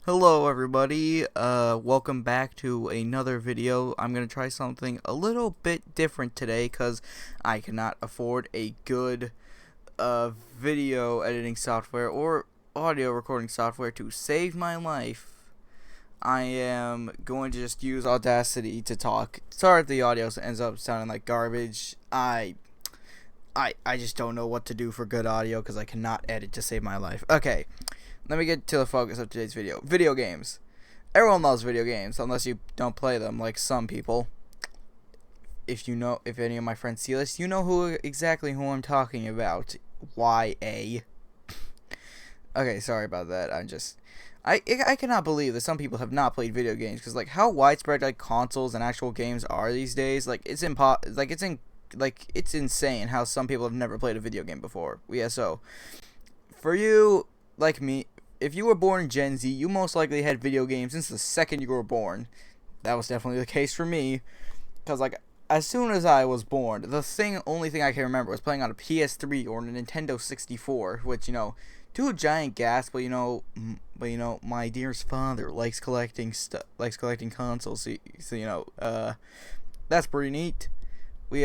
Hello everybody, welcome back to another video. I'm going to try something a little bit different today because I cannot afford a good video editing software or audio recording software to save my life. I am going to just use Audacity to talk. Sorry if the audio ends up sounding like garbage. I just don't know what to do for good audio because I cannot edit to save my life. Okay. Let me get to the focus of today's video. Video games. Everyone loves video games, unless you don't play them, like some people. If any of my friends see this, you know exactly who I'm talking about. YA. Okay, sorry about that. I cannot believe that some people have not played video games, because, like, how widespread, like, consoles and actual games are these days, like, it's insane how some people have never played a video game before. Yeah, so, for you, like me, if you were born in Gen Z, you most likely had video games since the second you were born. That was definitely the case for me, because, like, as soon as I was born, the only thing I can remember was playing on a PS3 or a Nintendo 64, which, two giant gasps, but my dearest father likes collecting consoles, so that's pretty neat.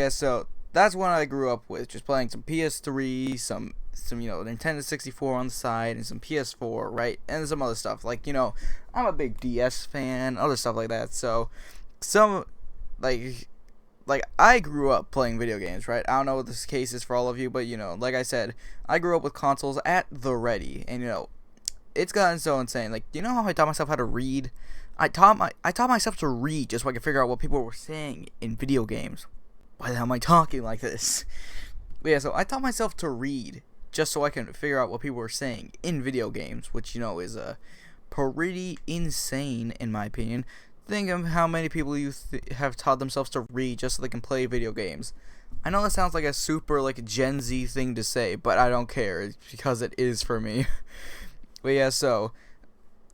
So that's when I grew up with, just playing some PS3, some Nintendo 64 on the side, and some PS4, right, and some other stuff, like, I'm a big DS fan, other stuff like that, so, some, like, I grew up playing video games, right? I don't know what this case is for all of you, but, like I said, I grew up with consoles at the ready, and, it's gotten so insane. Like, do you know how I taught myself how to read? I taught myself to read just so I could figure out what people were saying in video games. Why the hell am I talking like this? But yeah, so I taught myself to read just so I can figure out what people were saying in video games, which, is pretty insane in my opinion. Think of how many people have taught themselves to read just so they can play video games. I know that sounds like a super, like, Gen Z thing to say, but I don't care. It's because it is for me. But yeah, so,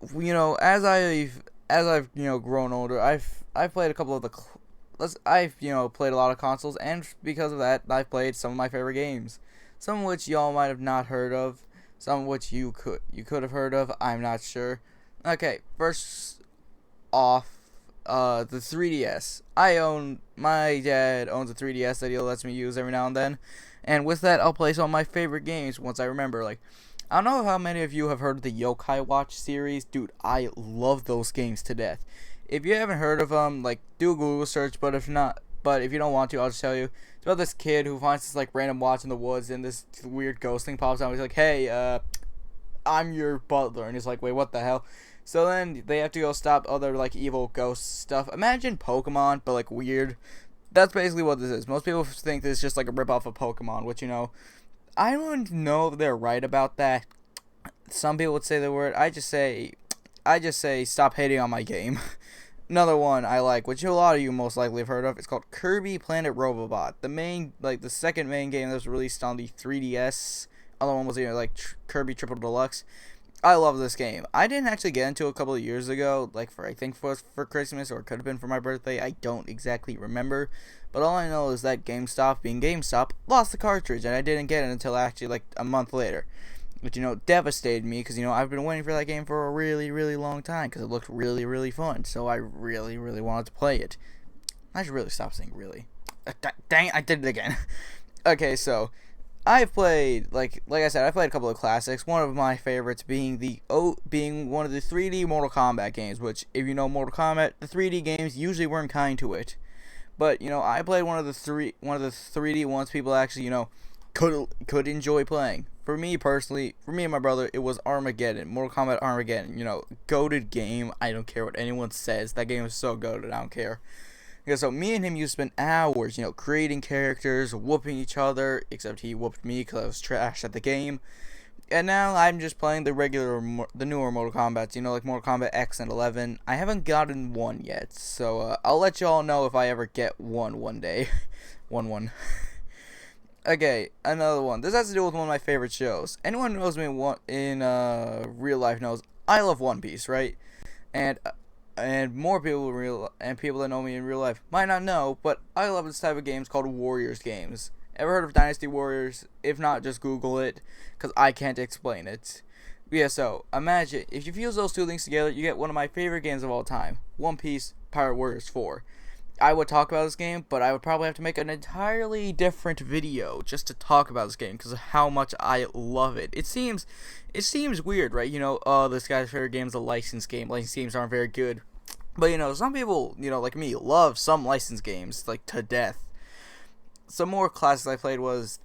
as I've grown older, I've played a couple of I've played a lot of consoles, and because of that, I've played some of my favorite games. Some of which y'all might have not heard of, some of which you could have heard of. I'm not sure. Okay, first off, the 3DS. My dad owns a 3DS that he lets me use every now and then, and with that, I'll play some of my favorite games once I remember. Like, I don't know how many of you have heard of the Yokai Watch series. Dude, I love those games to death. If you haven't heard of them, like, do a Google search, but if you don't want to, I'll just tell you. It's about this kid who finds this, like, random watch in the woods, and this weird ghost thing pops out, and he's like, hey, I'm your butler, and he's like, wait, what the hell? So then they have to go stop other, like, evil ghost stuff. Imagine Pokemon, but, like, weird. That's basically what this is. Most people think this is just, like, a ripoff of Pokemon, which, I don't know if they're right about that. Some people would say the word. I just say stop hating on my game. Another one I like, which a lot of you most likely have heard of, it's called Kirby Planet Robobot. The second main game that was released on the 3DS. Other one was Kirby Triple Deluxe. I love this game. I didn't actually get into it a couple of years ago, like I think for Christmas, or it could have been for my birthday. I don't exactly remember, but all I know is that GameStop, being GameStop, lost the cartridge, and I didn't get it until actually like a month later, which devastated me because I've been waiting for that game for a really, really long time because it looked really, really fun. So I really, really wanted to play it. I should really stop saying really. Dang, I did it again. Okay, so I've played, like I said, I played a couple of classics. One of my favorites being one of the 3D Mortal Kombat games, which, if you know Mortal Kombat, the 3D games usually weren't kind to it. But, I played one of the 3D ones people actually, could enjoy playing. For me personally, for me and my brother, it was Armageddon, Mortal Kombat Armageddon. Goated game. I don't care what anyone says. That game is so goated. I don't care. Yeah, so me and him used to spend hours, creating characters, whooping each other, except he whooped me because I was trash at the game. And now I'm just playing the newer Mortal Kombat, like Mortal Kombat X and 11. I haven't gotten one yet, so I'll let y'all know if I ever get one day. one. Okay, another one. This has to do with one of my favorite shows. Anyone who knows me in real life knows I love One Piece, right? And more people people that know me in real life might not know, but I love this type of games called Warriors games. Ever heard of Dynasty Warriors? If not, just Google it, because I can't explain it. Yeah, so imagine if you fuse those two things together, you get one of my favorite games of all time, One Piece Pirate Warriors 4. I would talk about this game, but I would probably have to make an entirely different video just to talk about this game because of how much I love it. It seems weird, right? This guy's favorite game is a licensed game. Licensed games aren't very good. But some people, like me, love some licensed games like to death. Some more classics I played was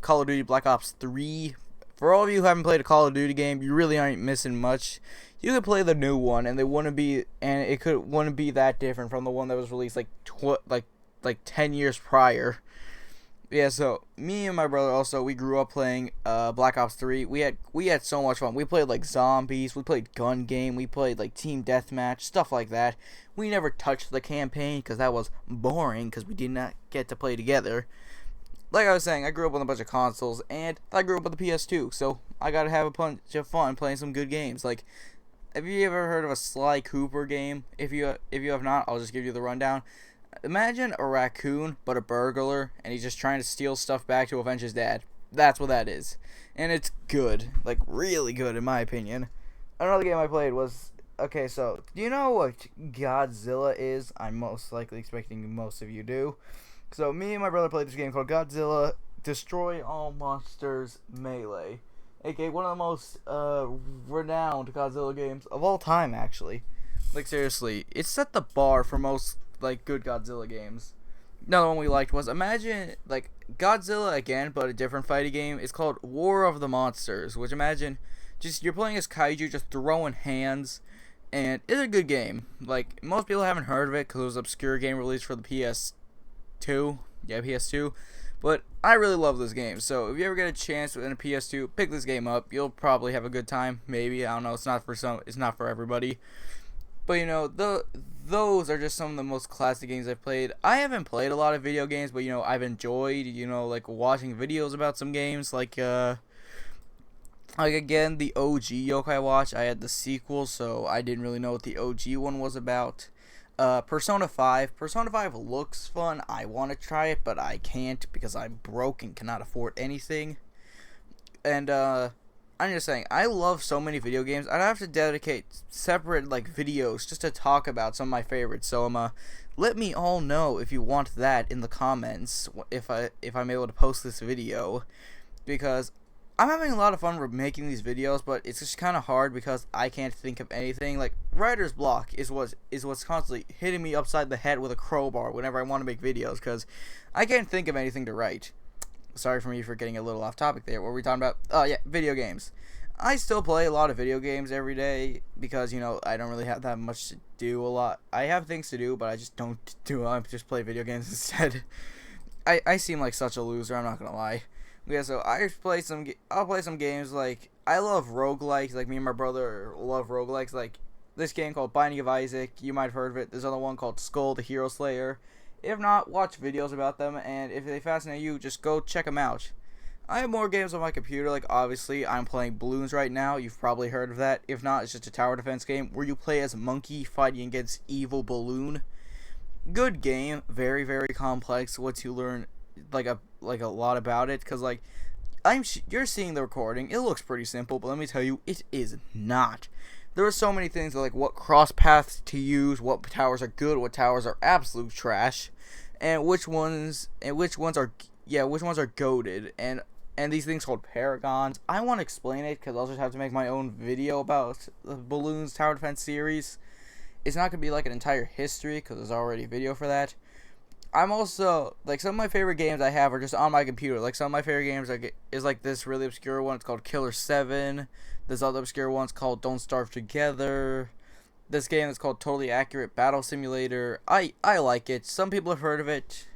Call of Duty Black Ops 3. For all of you who haven't played a Call of Duty game, you really aren't missing much. You could play the new one, and wouldn't be that different from the one that was released like 10 years prior. Yeah, so me and my brother also, we grew up playing Black Ops 3. We had so much fun. We played like zombies, we played gun game, we played like team deathmatch, stuff like that. We never touched the campaign because that was boring because we did not get to play together. Like I was saying, I grew up with a bunch of consoles, and I grew up with the PS2, so I gotta have a bunch of fun playing some good games. Like, have you ever heard of a Sly Cooper game? If you have not, I'll just give you the rundown. Imagine a raccoon, but a burglar, and he's just trying to steal stuff back to avenge his dad. That's what that is. And it's good. Like, really good, in my opinion. Another game I played was... Okay, so, do you know what Godzilla is? I'm most likely expecting most of you do. So, me and my brother played this game called Godzilla Destroy All Monsters Melee. A.k.a. one of the most renowned Godzilla games of all time, actually. Like, seriously, it set the bar for most, like, good Godzilla games. Another one we liked was, imagine, like, Godzilla again, but a different fighting game. It's called War of the Monsters, which imagine, just, you're playing as kaiju, just throwing hands, and it's a good game. Like, most people haven't heard of it, because it was an obscure game released for the PS2. Yeah, PS2. But I really love this game, so if you ever get a chance within a PS2, pick this game up. You'll probably have a good time. Maybe, I don't know. It's not for everybody. But those are just some of the most classic games I've played. I haven't played a lot of video games, but I've enjoyed like watching videos about some games. Like again, the OG Yokai Watch. I had the sequel, so I didn't really know what the OG one was about. Persona 5. Persona 5 looks fun. I want to try it, but I can't because I'm broke and cannot afford anything. And, I'm just saying, I love so many video games. I'd have to dedicate separate, like, videos just to talk about some of my favorites. So, let me all know if you want that in the comments if I'm able to post this video. Because I'm having a lot of fun making these videos, but it's just kind of hard because I can't think of anything. Like, writer's block is what's constantly hitting me upside the head with a crowbar whenever I want to make videos, because I can't think of anything to write. Sorry for me for getting a little off topic there. What were we talking about? Oh, yeah, video games. I still play a lot of video games every day because, I don't really have that much to do a lot. I have things to do, but I just don't do them. I just play video games instead. I seem like such a loser, I'm not going to lie. Yeah, so I'll play some games. Like, I love roguelikes. Like, me and my brother love roguelikes. Like, this game called Binding of Isaac, you might have heard of it. There's another one called Skull the Hero Slayer. If not, watch videos about them, and if they fascinate you, just go check them out. I have more games on my computer. Like, obviously, I'm playing Bloons right now. You've probably heard of that. If not, it's just a tower defense game where you play as Monkey fighting against evil Balloon. Good game. Very, very complex once you learn like a lot about it, because like you're seeing the recording, it looks pretty simple, but let me tell you, it is not. There are so many things like what cross paths to use, what towers are good, what towers are absolute trash, and which ones are goated, and these things called paragons. I want to explain it because I'll just have to make my own video about the Bloons tower defense series. It's not gonna be like an entire history because there's already a video for that. I'm also, like, some of my favorite games I have are just on my computer. Like, some of my favorite games is like this really obscure one. It's called Killer 7. This other obscure one's called Don't Starve Together. This game is called Totally Accurate Battle Simulator. I like it. Some people have heard of it.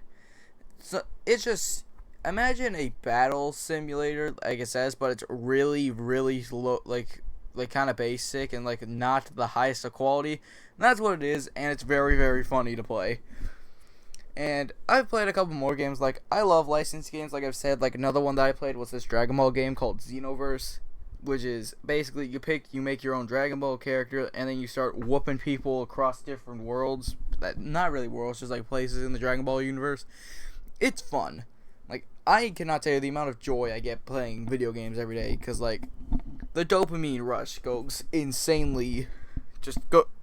So it's just, imagine a battle simulator, like it says, but it's really, really low, like kind of basic and like not the highest of quality. And that's what it is, and it's very, very funny to play. And I've played a couple more games. Like, I love licensed games, like I've said. Like, another one that I played was this Dragon Ball game called Xenoverse, which is basically you make your own Dragon Ball character, and then you start whooping people across different worlds. Not really worlds, just like places in the Dragon Ball universe. It's fun. Like, I cannot tell you the amount of joy I get playing video games every day, because, like, the dopamine rush goes insanely,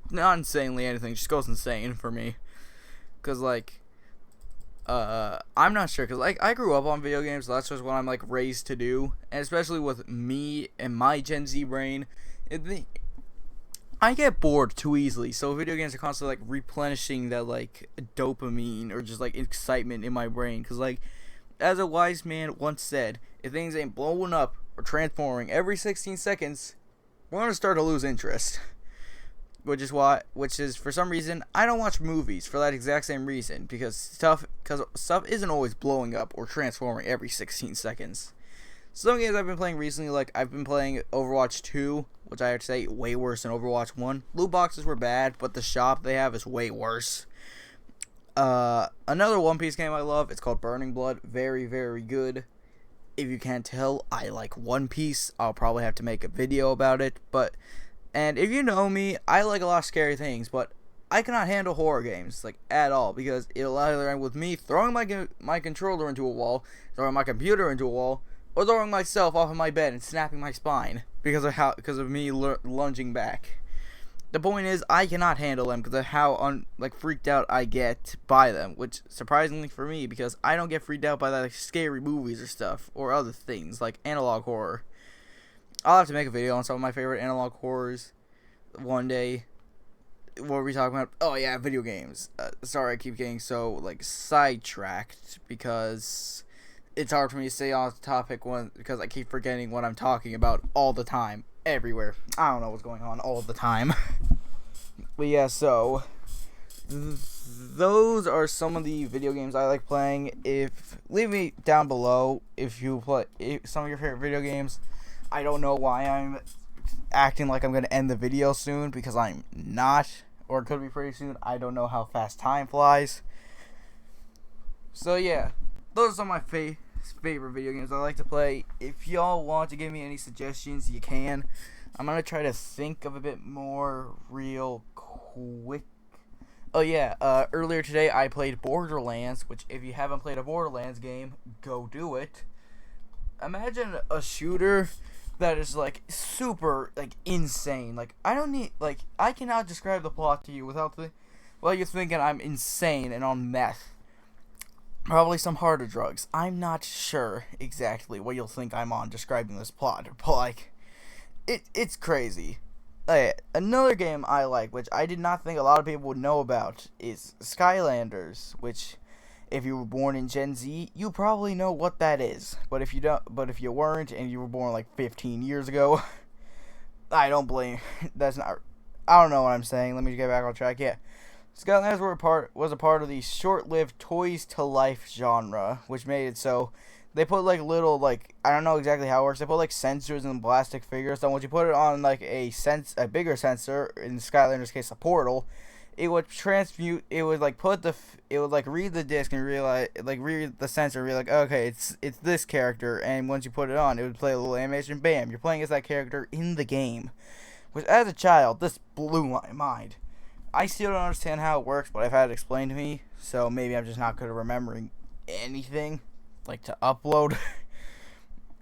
not insanely anything, just goes insane for me. Cause like, I'm not sure, cause like I grew up on video games, so that's just what I'm like raised to do, and especially with me and my Gen Z brain, I get bored too easily. So video games are constantly like replenishing that like dopamine or just like excitement in my brain. Cause like, as a wise man once said, if things ain't blowing up or transforming every 16 seconds, we're gonna start to lose interest. Which is for some reason I don't watch movies for that exact same reason, because stuff isn't always blowing up or transforming every 16 seconds. Some games I've been playing recently, like I've been playing Overwatch 2, which I have to say way worse than Overwatch 1. Loot boxes were bad, but the shop they have is way worse. Another One Piece game I love, it's called Burning Blood. Very, very good. If you can't tell, I like One Piece. I'll probably have to make a video about it, and if you know me, I like a lot of scary things, but I cannot handle horror games, like, at all, because it'll either end with me throwing my controller into a wall, throwing my computer into a wall, or throwing myself off of my bed and snapping my spine because of me lunging back. The point is, I cannot handle them because of how freaked out I get by them, which surprisingly for me, because I don't get freaked out by like scary movies or stuff or other things like analog horror. I'll have to make a video on some of my favorite analog horrors one day. What were we talking about? Oh yeah, video games. Sorry, I keep getting so like sidetracked because it's hard for me to stay on the topic because I keep forgetting what I'm talking about all the time, everywhere. I don't know what's going on all the time. But yeah, so those are some of the video games I like playing. Leave me down below if you play some of your favorite video games. I don't know why I'm acting like I'm going to end the video soon, because I'm not, or it could be pretty soon. I don't know how fast time flies. So yeah, those are some of my favorite video games I like to play. If y'all want to give me any suggestions, you can. I'm going to try to think of a bit more real quick. Oh yeah, earlier today I played Borderlands, which if you haven't played a Borderlands game, go do it. Imagine a shooter that is like super like insane. Like I cannot describe the plot to you without you're thinking I'm insane and on meth. Probably some harder drugs. I'm not sure exactly what you'll think I'm on describing this plot, but like it's crazy. Another game I like, which I did not think a lot of people would know about, is Skylanders, which if you were born in Gen Z, you probably know what that is. But if you weren't and you were born like 15 years ago, I don't blame. I don't know what I'm saying. Let me get back on track. Yeah, Skylanders was a part of the short-lived Toys to Life genre, which made it so they put like little I don't know exactly how it works. They put like sensors in plastic figures. So once you put it on like a bigger sensor, in Skylanders' case a portal, it would transmute. It would read the disc and read the sensor and be like, okay, it's this character. And once you put it on, it would play a little animation. Bam, you're playing as that character in the game. Which as a child, this blew my mind. I still don't understand how it works, but I've had it explained to me. So maybe I'm just not good at remembering anything like to upload.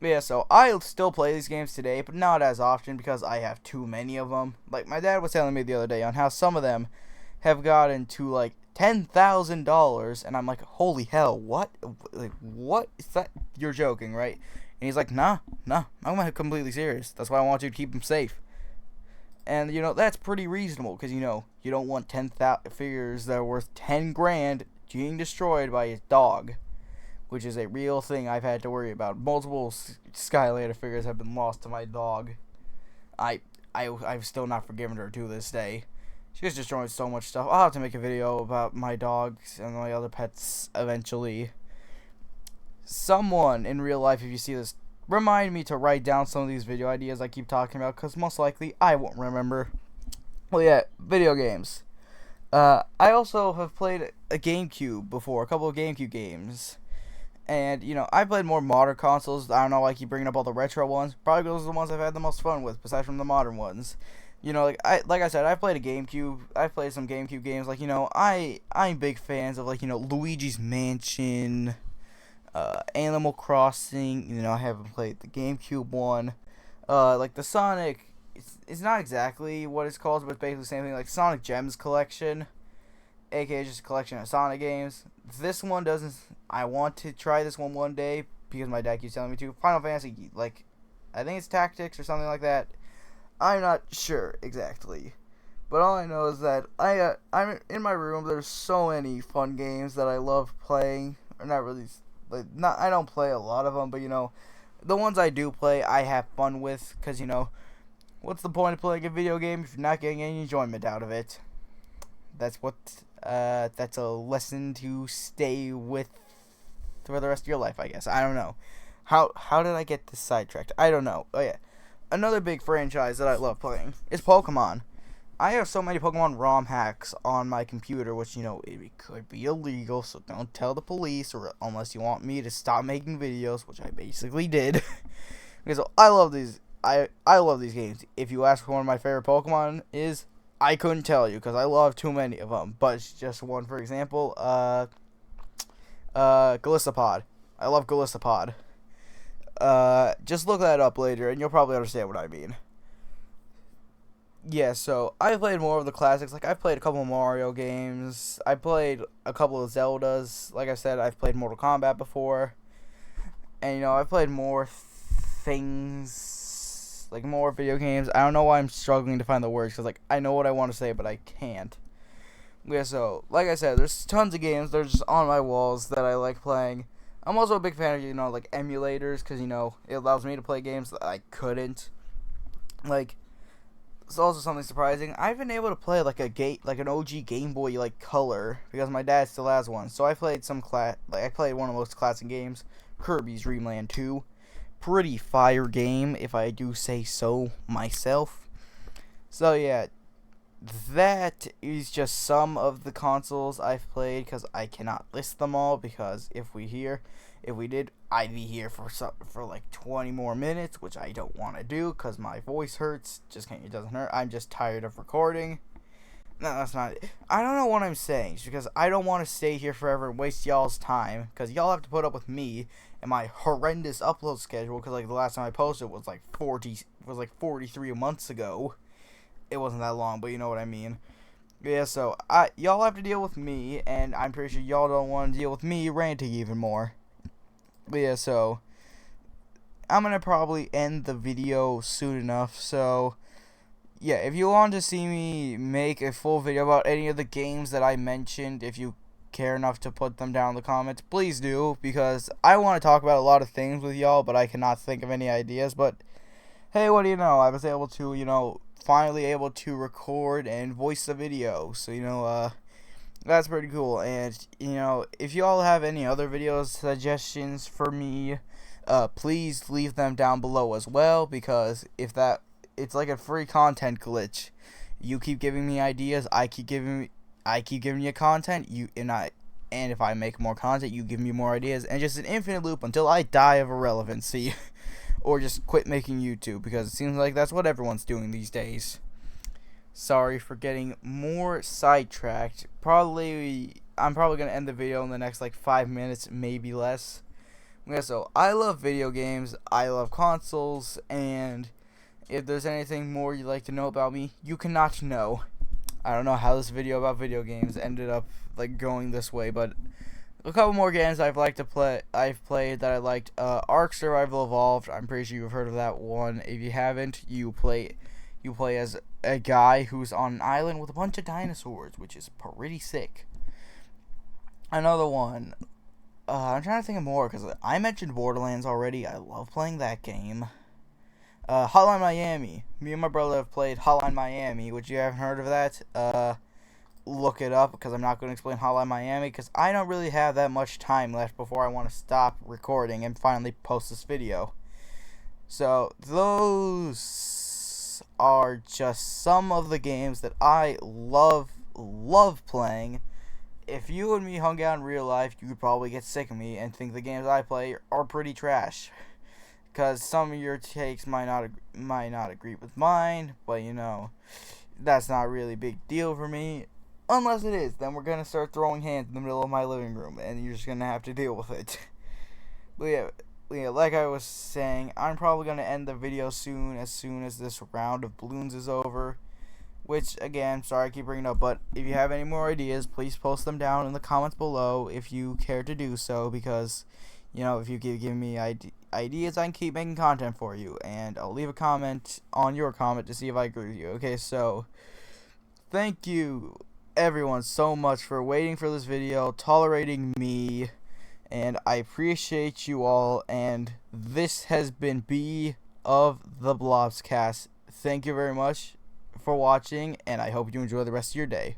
Yeah, so I still play these games today, but not as often because I have too many of them. Like my dad was telling me the other day on how some of them have gotten to like $10,000, and I'm like, holy hell, what? Like, what is that? You're joking, right? And he's like, nah, I'm completely serious. That's why I want you to keep them safe. And that's pretty reasonable, because you don't want 10,000 figures that are worth 10 grand being destroyed by a dog, which is a real thing I've had to worry about. Multiple Skylander figures have been lost to my dog. I've still not forgiven her to this day. She was destroying so much stuff. I'll have to make a video about my dogs and my other pets eventually. Someone in real life, if you see this, remind me to write down some of these video ideas I keep talking about, because most likely I won't remember. Well, yeah, video games. I also have played a GameCube before, a couple of GameCube games. And, I played more modern consoles. I don't know why I keep bringing up all the retro ones. Probably those are the ones I've had the most fun with, besides from the modern ones. Like I said, I played a GameCube. I played some GameCube games. Like, I'm big fans of, like, Luigi's Mansion, Animal Crossing. I haven't played the GameCube one. Like the Sonic, it's not exactly what it's called, but it's basically the same thing. Like Sonic Gems collection, aka just a collection of Sonic games. This one doesn't. I want to try this one day because my dad keeps telling me to. Final Fantasy, like, I think it's Tactics or something like that. I'm not sure exactly, but all I know is that I'm in my room. There's so many fun games that I love playing. Or not really, like, not I don't play a lot of them, but the ones I do play, I have fun with. Cause what's the point of playing a video game if you're not getting any enjoyment out of it? That's a lesson to stay with for the rest of your life, I guess. I don't know. How did I get this sidetracked? I don't know. Oh yeah. Another big franchise that I love playing is Pokemon. I have so many Pokemon ROM hacks on my computer, which, it could be illegal, so don't tell the police, or unless you want me to stop making videos, which I basically did. Because I love these. I love these games. If you ask what one of my favorite Pokemon is, I couldn't tell you, because I love too many of them. But it's just one, for example, Golisopod. I love Golisopod. Just look that up later, and you'll probably understand what I mean. Yeah, so I played more of the classics. Like, I've played a couple of Mario games. I played a couple of Zeldas. Like I said, I've played Mortal Kombat before. And, I've played more things, like more video games. I don't know why I'm struggling to find the words, because, like, I know what I want to say, but I can't. Yeah, so, like I said, there's tons of games that are just on my walls that I like playing. I'm also a big fan of, like, emulators, because, it allows me to play games that I couldn't. Like, it's also something surprising. I've been able to play, like, an OG Game Boy, like, Color, because my dad still has one. So I played I played one of the most classic games, Kirby's Dream Land 2. Pretty fire game, if I do say so myself. So, yeah. That is just some of the consoles I've played, because I cannot list them all, because if we did, I'd be here for like 20 more minutes, which I don't want to do, because my voice hurts. Just kidding, it doesn't hurt. I'm just tired of recording. No, that's not it. I don't know what I'm saying, because I don't want to stay here forever and waste y'all's time, because y'all have to put up with me and my horrendous upload schedule, because, like, the last time I posted was like 43 months ago. It wasn't that long, but you know what I mean. Yeah, so y'all have to deal with me, and I'm pretty sure y'all don't want to deal with me ranting even more. But yeah, so I'm gonna probably end the video soon enough. So yeah, if you want to see me make a full video about any of the games that I mentioned, if you care enough to put them down in the comments, please do, because I want to talk about a lot of things with y'all, but I cannot think of any ideas. But hey, what do you know? I was able to, finally able to record and voice the video. So, that's pretty cool. And, if you all have any other video suggestions for me, please leave them down below as well, because it's like a free content glitch. You keep giving me ideas, I keep giving you content, and if I make more content, you give me more ideas, and just an infinite loop until I die of irrelevancy. Or just quit making YouTube, because it seems like that's what everyone's doing these days. Sorry for getting more sidetracked. I'm probably going to end the video in the next, like, 5 minutes, maybe less. Yeah, so I love video games, I love consoles, and if there's anything more you'd like to know about me, you cannot know. I don't know how this video about video games ended up, like, going this way, but a couple more games I've played that I liked. Ark Survival Evolved. I'm pretty sure you've heard of that one. If you haven't, you play as a guy who's on an island with a bunch of dinosaurs, which is pretty sick. Another one. I'm trying to think of more, because I mentioned Borderlands already. I love playing that game. Hotline Miami. Me and my brother have played Hotline Miami, which you haven't heard of that. Look it up, because I'm not going to explain Hotline Miami, because I don't really have that much time left before I want to stop recording and finally post this video. So those are just some of the games that I love playing. If you and me hung out in real life, you could probably get sick of me and think the games I play are pretty trash, because some of your takes might not agree with mine, but that's not really a big deal for me. Unless it is, then we're going to start throwing hands in the middle of my living room, and you're just going to have to deal with it. But yeah, yeah, like I was saying, I'm probably gonna end the video soon as this round of balloons is over. Which, again, sorry I keep bringing it up, but if you have any more ideas, please post them down in the comments below if you care to do so, because, you know, if you give me ideas, I can keep making content for you, and I'll leave a comment on your comment to see if I agree with you. Okay, so, thank you, everyone, so much for waiting for this video, tolerating me, and I appreciate you all, and this has been B of the Blobscast. Thank you very much for watching, and I hope you enjoy the rest of your day.